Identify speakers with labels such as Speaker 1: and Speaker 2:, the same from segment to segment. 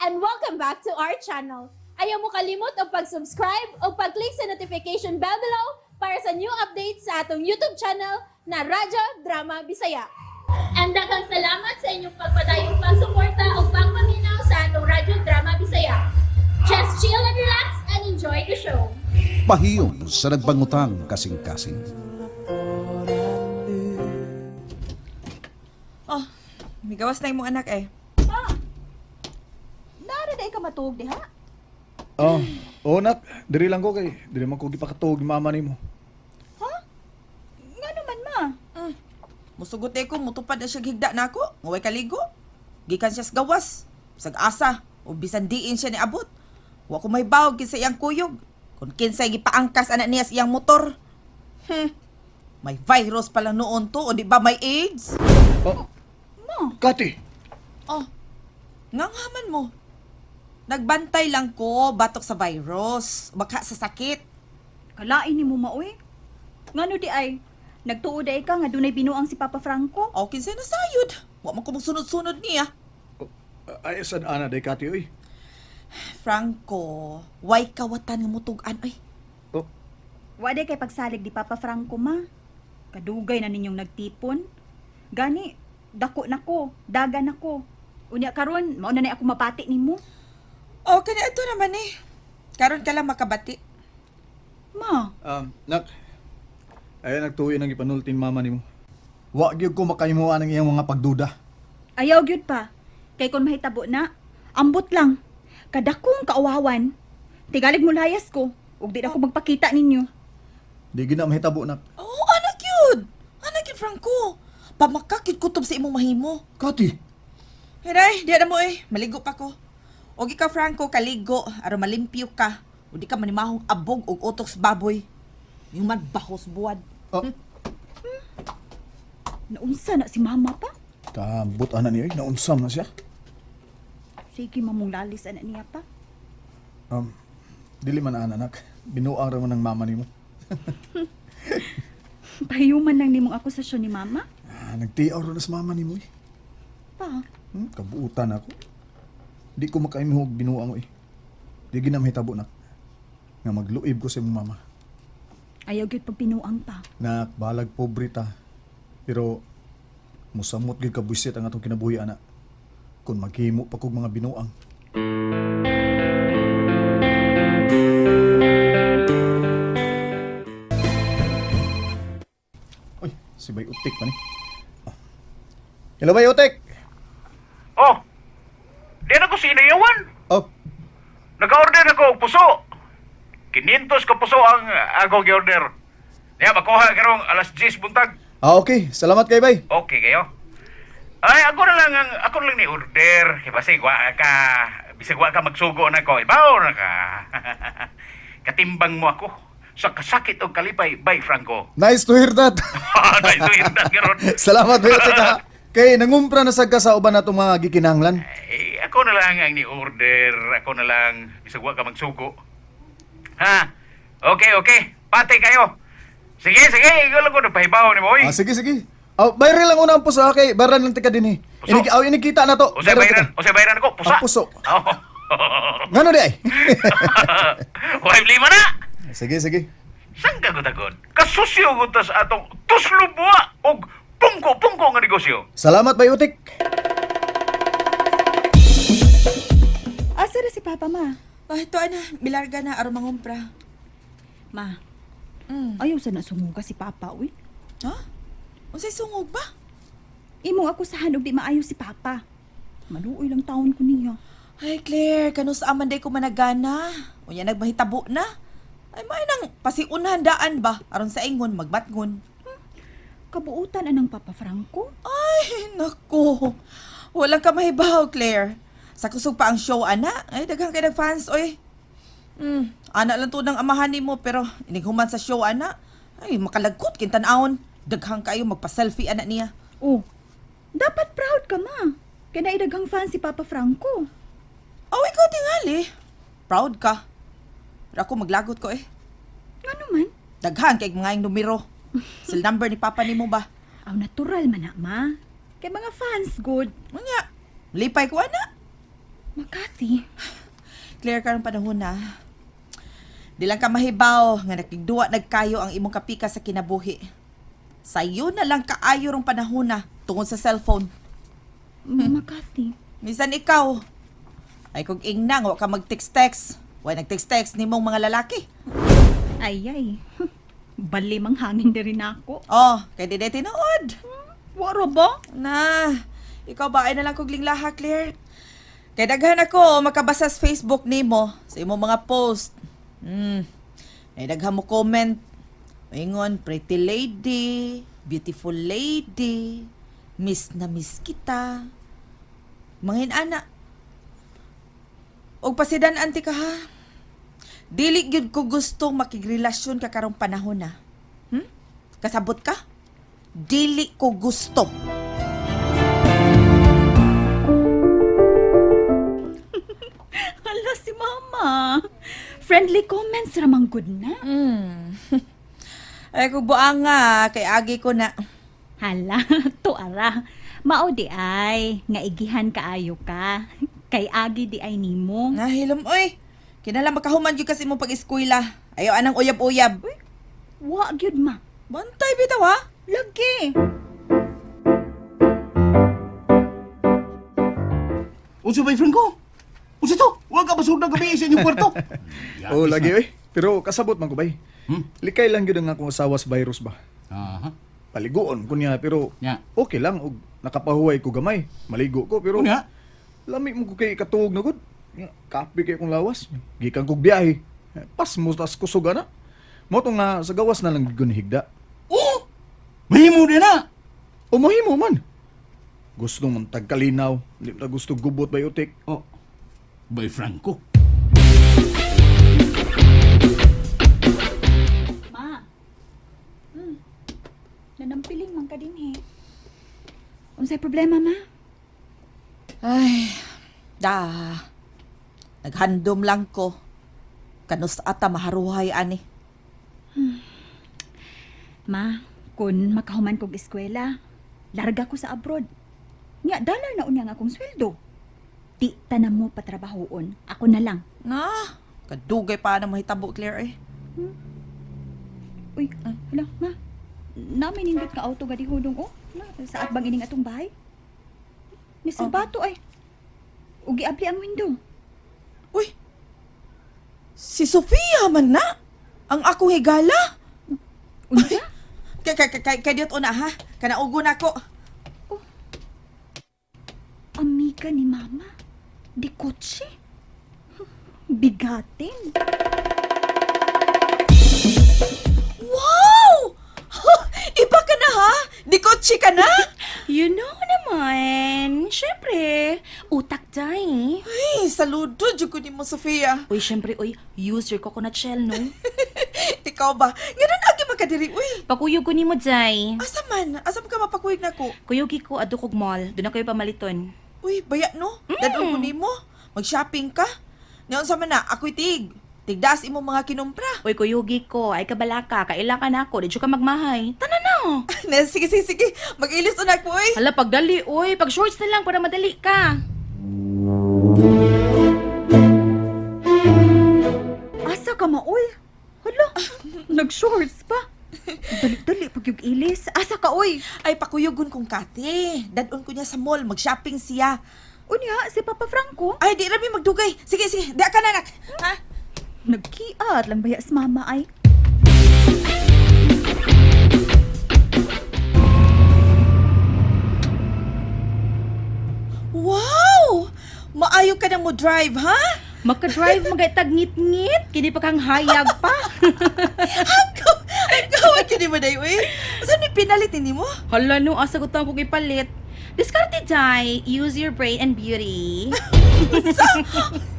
Speaker 1: and welcome back to our channel. Ayaw mo kalimot o pag-subscribe o pag-click sa notification bell below para sa new updates sa atong YouTube channel na Radyo Drama Bisaya. And daghang salamat sa inyong pagpadayong pagsuporta o pagpaminaw sa atong Radyo Drama Bisaya. Just chill and relax and enjoy the show.
Speaker 2: Pahiyom sa nagbangutang kasing-kasing.
Speaker 3: Oh, may gawas na yung mong anak eh.
Speaker 4: Naraday ka matug diha?
Speaker 5: Nak, diri lang ko kay diri man ko gipakatuog ni mama nimo.
Speaker 4: Ha? Nga naman ma.
Speaker 3: Musugot ko, mutupad na siya higda na ako. Ngaway kaligo. Gikan siya sa gawas. Sag asa. O bisan diin siya ni abot. Wa ko may bawag kinsa iyang kuyog. Kung kinsay gipaangkas anak niya sa iyang motor. May virus pala noon to. O di ba may AIDS?
Speaker 5: Kati,
Speaker 3: Oh, nganghaman mo. Nagbantay lang ko batok sa virus. Baka sa sakit.
Speaker 4: Kalain ni mo maoy. Ngano di ay? Nagtuod ay ka nga dunay binuang si Papa Franco?
Speaker 3: O kinsay nasayod. Wa man ko magsunod-sunod niya.
Speaker 5: ay sad ana day Kati oy.
Speaker 3: Franco, way kawatan nga mutugan ay.
Speaker 4: Wade kay pagsalig di Papa Franco ma. Kadugay na ninyong nagtipon. Gani, dako nako, dagan nako. Unya karon, mao na ni ako mapati nimo.
Speaker 3: O, kani ito naman eh. Karon ka lang makabati.
Speaker 4: Ma,
Speaker 5: Nak. Ay nagtuyo nang ipanultin mama nimo. Wa gyud ko makaimuan ang iyang mga pagduda.
Speaker 4: ayaw gyud pa. Kay kon mahitabo na, ambot lang. Kadakong kaawawan. Tigalig mo layas ko, ug di na ako magpakita ninyo.
Speaker 5: Di gyud na mahitabo nak.
Speaker 3: Oh, anak yun. Anak yun, Franco. Pamakakit kutob sa imong mahimo.
Speaker 5: Kati,
Speaker 3: Hiray, di na mo eh. Maligo pa ko. O ka, Franco, kaligo. Aron malimpyo ka. O di ka manimahong abog o utok sa baboy. Yung man bahos buwad.
Speaker 4: Naunsa na si mama pa?
Speaker 5: kabut ana niyo naunsam na siya.
Speaker 4: Sige mamong lalis anak niya pa.
Speaker 5: Dili man ana nak. Binuang ra man ng mama nimo.
Speaker 4: Pahiyuman lang nimong akusasyon ni mama?
Speaker 5: Nagtiaw ra na sa mama nimo eh.
Speaker 4: Pa,
Speaker 5: Kabuutan ako. Di ko makaimihog binuang eh. Di gyud na mahitabo nak. Nga magluib ko sa imong mama.
Speaker 4: ayaw gyud pagpinuang pa.
Speaker 5: Nak, balag pobre ta. Pero, musamot gid kabwisit ang atong kinabuhi, ana. Kung maghimo pa kog mga binuang. Uy, si Bay Utik pa ni. Hello, Bay Utik!
Speaker 6: Oh, di na ko sinayawan.
Speaker 5: Oh,
Speaker 6: Nag-order ako og puso. 500 ka puso ang ako gi-order. Niya, makuha karong alas 10 buntag.
Speaker 5: okay. Salamat kay Bay.
Speaker 6: Okay kayo. Ay, ako lang ni order. Kaya basig, bisag wa ka magsugo na ko. Ibaw na ka. Katimbang mo ako sa kasakit o kalipay, Bay Franco.
Speaker 5: Nice to hear that.
Speaker 6: Nice to hear that, karon.
Speaker 5: Salamat, Bay Utik, ha. Kay nangumpra na sad ka sa uban natong mga gikinahanglan.
Speaker 6: Ay, ako na lang ang ni-order. Ako na lang. Bisag wa ka magsugo. Ha? Okay. Pati kayo. Sige. Ikaw lang ko nagpahibaw ni Moy.
Speaker 5: Sige. Bayran lang una ang puso, okay? Bayran lang tika din eh.
Speaker 6: Puso?
Speaker 5: Inikita na to.
Speaker 6: O sa bayran ako, pusa.
Speaker 5: Ang puso.
Speaker 6: Oh.
Speaker 5: Ngano di ay?
Speaker 6: Huwag lima na.
Speaker 5: Sige.
Speaker 6: Saan ka gutagod? Kasusyo gutas atong tuslubwa o pungko nga negosyo.
Speaker 5: Salamat, Bay Utik.
Speaker 4: Asa na si Papa ma?
Speaker 3: Oh, ito ana, bilarga na aron mangumpra.
Speaker 4: Ma,
Speaker 3: Mm.
Speaker 4: ayaw sa nasumuga si Papa uy.
Speaker 3: Ha? Unsay sungog ba?
Speaker 4: Imong akusahan og di maayo si Papa. Maluoy lang taon ko niya.
Speaker 3: Ay, Claire, kanus aman day ko managana. Unya nagmahitabo na. Ay, may nang pasiunahan daan ba? Aron sa ingon, magbatngon.
Speaker 4: Kabuutan anang Papa Franco?
Speaker 3: Ay, naku. Walang ka mahibaw, Claire. Sa kusog pa ang show, ana. Ay, daghang kay nag-fans, oy. Ana lang to ng amahan ni mo, pero inighuman sa show, ana. Ay, makalagkot, kintanawon. Daghang kayo magpa-selfie, ana niya.
Speaker 4: Oh, dapat proud ka ma. Kaya naidaghang fan si Papa Franco.
Speaker 3: Oh, ikaw tingali. Proud ka. Pero ako maglagot ko eh.
Speaker 4: Nga naman?
Speaker 3: Daghang kay mga yung numero. Sil number ni Papa ni mo ba?
Speaker 4: Aw, natural man na ma. Kay mga fans good.
Speaker 3: Unya, lipay ko, ana.
Speaker 4: Makati.
Speaker 3: Clear karon panahon na. Di lang ka mahibaw nga nakigduwa nagkayo ang imong kapika sa kinabuhi. Sayo na lang kaayo rong panahon na tungod sa cellphone.
Speaker 4: Makati.
Speaker 3: Minsan ikaw, ay kung ingna nga wa ka mag-text-text. Way nag-text-text nimong mga lalaki.
Speaker 4: Ay. Bali mang hangin din rin ako.
Speaker 3: Oh, kay di day tinuod.
Speaker 4: Waro ba?
Speaker 3: Na, ikaw ba ay na lang kog linglaha, Claire? Kay daghan ako makabasa sa Facebook nimo sa imong mga post. Ay daghan mo comment. Ingon, pretty lady, beautiful lady, miss na miss kita. Mangin ana. Og pasidan anti ka ha. Dili gyud ko gustong makigrelasyon ka karong panahon na. Kasabot ka? Dili ko gusto.
Speaker 4: Hala si Mama. Friendly comments ramang good na.
Speaker 3: Ay kung buang nga, kay agi ko na.
Speaker 4: Hala, to ara. Mao di ay, nga igihan kaayo ka. Kay agi di ay nimo.
Speaker 3: Nahilom, oy. Kinala makahuman gyud kasi mo pag-eskwela. Ayaw anang uyab-uyab.
Speaker 4: Wa gyud ma.
Speaker 3: Bantay bitaw ha.
Speaker 4: Lagi.
Speaker 7: Unsa ba friend ko? Unsa to? Huwag ka basog ng gabi sa inyong kwarto.
Speaker 5: Oh, lagi oy. Pero kasabot man ko bay. Likay lang gyud ang akong asawa sa virus ba.
Speaker 7: Aha.
Speaker 5: Paliguon kunya pero
Speaker 7: Ya.
Speaker 5: okay lang og nakapahuway ko gamay. Maligo ko pero
Speaker 7: Unya?
Speaker 5: lami mo ko kay katuog na gud. Kapi kay kong lawas. Gikan kog biyahe. Pas mo tas kusog ana. Mo to nga sa gawas na lang gyud higda.
Speaker 7: Oh! Mahimo din na!
Speaker 5: O mahimo man. Gusto man tagkalinaw. Di na gusto gubot bay utik.
Speaker 7: Oh, bay Franco.
Speaker 4: Ma. Nanampiling man ka din eh. Unsay problema, Ma?
Speaker 3: Ay, naghandom lang ko. Kanus ata maharuhay ani.
Speaker 4: Ma, kun makahuman kog eskwela, larga ko sa abroad. Nya, dollar na unya nga akong sweldo. Di tanan mo patrabahoon. Ako na lang.
Speaker 3: Na, kadugay pa na mahitabo, Claire eh.
Speaker 4: Uy, hala, Ma. Namin nindot ka auto gadi hudong, oh. Saat bang ining atong bahay? Mr. Bato ay. Ugi abli ang window.
Speaker 3: Uy, si Sofia man na. Ang akong higala.
Speaker 4: Unsa?
Speaker 3: Kadiot una ha. Kanaugo na ko.
Speaker 4: Amiga ni Mama. Di kotse. Bigatin.
Speaker 3: Wow! Iba ka na ha? Di kotse ka na?
Speaker 8: You know naman. Siyempre, utak day.
Speaker 3: Ay, saludo dyan ko ni mo, Sofia.
Speaker 8: Uy, siyempre, use your coconut shell, no?
Speaker 3: Ikaw ba? Ngayon agi magkadiri, uy.
Speaker 8: Pakuyog ko ni mo, day.
Speaker 3: Asa man? Asa man ka mapakuwig na ko?
Speaker 8: Kuyugi ko adukog mall. Doon na kayo pamaliton.
Speaker 3: Uy, baya no? Dadon ko ni mo. Mag-shopping ka. Ngayon sa man na, ako'y tig. Tigdas imo mga kinumpra.
Speaker 8: Uy, kuyugi ko. Ay kabalaka. Kailan ka na ako. Di ka magmahay. Tanan na.
Speaker 3: Sige. Mag-ilis unak mo, uy.
Speaker 8: Hala, pagdali, uy. Pag shorts na lang para madali ka.
Speaker 4: Asa ka maoy? Hala, nag-shorts pa. Dali-dali pag yung ilis. Asa ka, oy?
Speaker 3: Ay, pakuyugon kong kate. Dadon ko niya sa mall. Mag-shopping siya.
Speaker 4: Unya, si Papa Franco.
Speaker 3: Ay, di rami magdugay. Sige. Di ka na, nak. Ha?
Speaker 4: Nagkiat lang baya sa Mama ay.
Speaker 3: Wow! Maayo ka na mo drive, ha?
Speaker 8: Maka-drive magaytag ngit-ngit. Kini pa kang hayag pa.
Speaker 3: Ang kawag yun mo, day, uy. Saan ni pinalit ni mo?
Speaker 8: Hala, no. Asa ko kong ipalit. Discarte, day. Use your brain and beauty.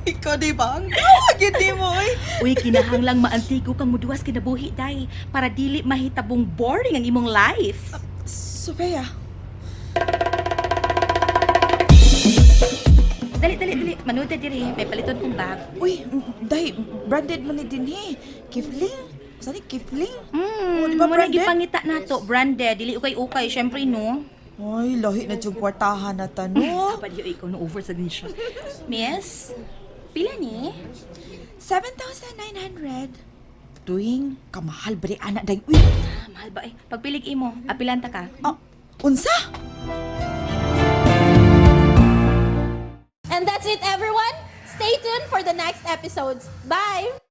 Speaker 3: Ikaw, di ba? Ang kawag yun mo, uy.
Speaker 8: Uy, kinahanglang maantigo kang muduwas kinabuhi, day. Para dili mahitabong boring ang imong life.
Speaker 3: Sofia.
Speaker 8: Dali. Manood na diri. May paliton kong bag.
Speaker 3: Uy, day, branded man ni din, eh. Kifling. Saan ni Kifling? Oh, di ba
Speaker 8: Muna
Speaker 3: branded?
Speaker 8: gipangita na to. Branded. Dili ukay-ukay. Syempre, no?
Speaker 3: Ay, lahi na diyong kwartahan na tano.
Speaker 8: Apa diyo ikaw no over sa nisyo. Miss, pila ni?
Speaker 3: 7,900. Tuwing, kamahal ba rin anak dahi? Uy,
Speaker 8: Ah, mahal ba eh. Pagpilig imo, apilanta ka.
Speaker 3: unsa?
Speaker 1: And that's it, everyone. Stay tuned for the next episodes. Bye!